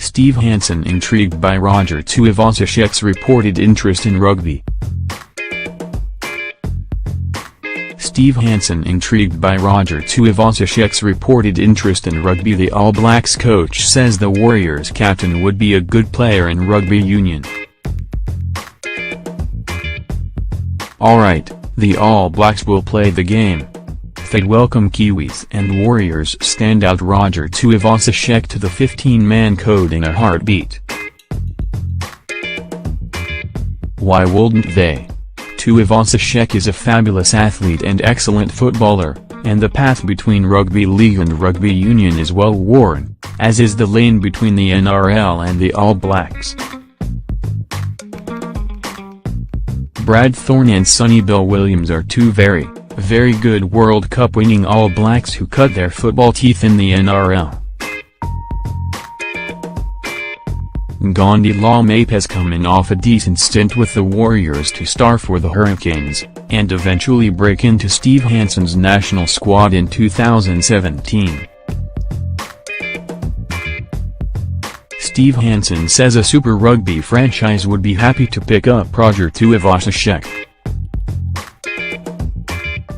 Steve Hansen intrigued by Roger Tuivasa-Sheck's reported interest in rugby. Steve Hansen intrigued by Roger Tuivasa-Sheck's reported interest in rugby. The All Blacks coach says the Warriors captain would be a good player in rugby union. Alright, the All Blacks will play the game. They'd welcome Kiwis and Warriors standout Roger Tuivasa-Sheck to the 15-man code in a heartbeat. Why wouldn't they? Tuivasa-Sheck is a fabulous athlete and excellent footballer, and the path between rugby league and rugby union is well worn, as is the lane between the NRL and the All Blacks. Brad Thorne and Sonny Bill Williams are two very good World Cup winning All Blacks who cut their football teeth in the NRL. Gandhi Lamape has come in off a decent stint with the Warriors to star for the Hurricanes, and eventually break into Steve Hansen's national squad in 2017. Steve Hansen says a Super Rugby franchise would be happy to pick up Roger Tuivasa-Sheck.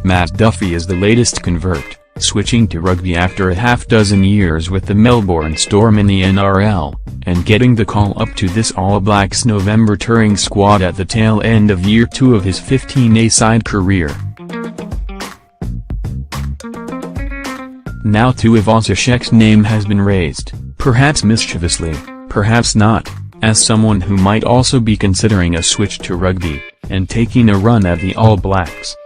Matt Duffy is the latest convert, switching to rugby after a half-dozen years with the Melbourne Storm in the NRL, and getting the call up to this All Blacks November touring squad at the tail end of Year 2 of his 15-a-side career. Now Tuivasa-Sheck's name has been raised, perhaps mischievously, perhaps not, as someone who might also be considering a switch to rugby, and taking a run at the All Blacks.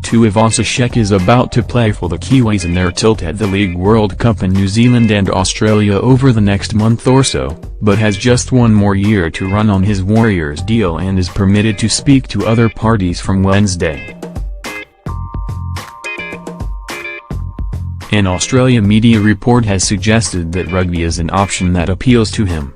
Tuivasa-Sheck is about to play for the Kiwis in their tilt at the League World Cup in New Zealand and Australia over the next month or so, but has just one more year to run on his Warriors deal and is permitted to speak to other parties from Wednesday. An Australia media report has suggested that rugby is an option that appeals to him.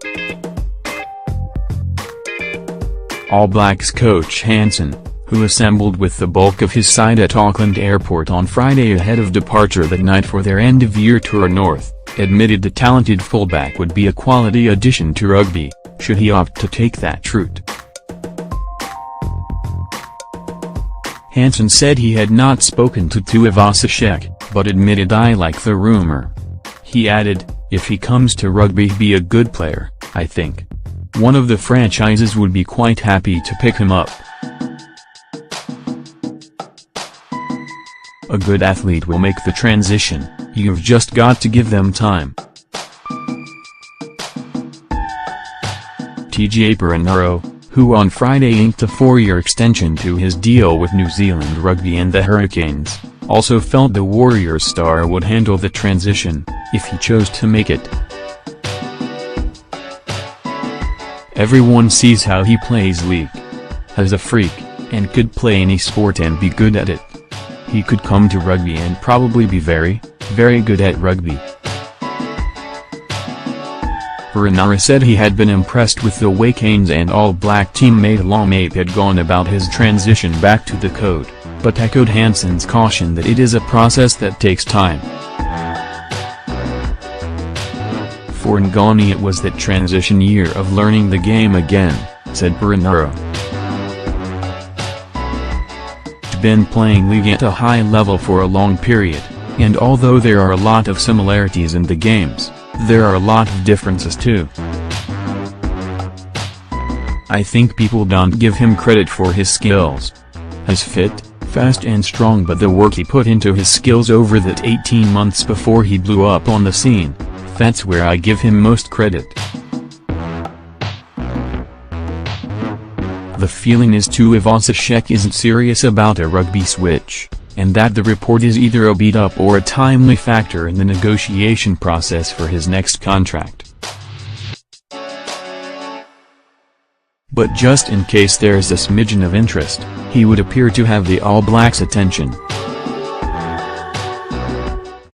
All Blacks coach Hansen, who assembled with the bulk of his side at Auckland Airport on Friday ahead of departure that night for their end-of-year tour north, admitted the talented fullback would be a quality addition to rugby, should he opt to take that route. Hansen said he had not spoken to Tuivasa-Sheck, but admitted "I like the rumor." He added, "If he comes to rugby he'd be a good player, I think. One of the franchises would be quite happy to pick him up. A good athlete will make the transition, you've just got to give them time." TJ Perenaro, who on Friday inked a 4-year extension to his deal with New Zealand Rugby and the Hurricanes, also felt the Warriors star would handle the transition, if he chose to make it. "Everyone sees how he plays league. He's a freak, and could play any sport and be good at it. He could come to rugby and probably be very good at rugby." Perenaro said he had been impressed with the way Canes and All Black teammate Lamape had gone about his transition back to the code, but echoed Hansen's caution that it is a process that takes time. For Ngani it was that transition year of learning the game again, said Perenaro. Been playing league at a high level for a long period, and although there are a lot of similarities in the games, there are a lot of differences too. I think people don't give him credit for his skills. He's fit, fast and strong, but the work he put into his skills over that 18 months before he blew up on the scene, that's where I give him most credit. The feeling is Tuivasa-Sheck isn't serious about a rugby switch, and that the report is either a beat-up or a timely factor in the negotiation process for his next contract. But just in case there's a smidgen of interest, he would appear to have the All Blacks' attention.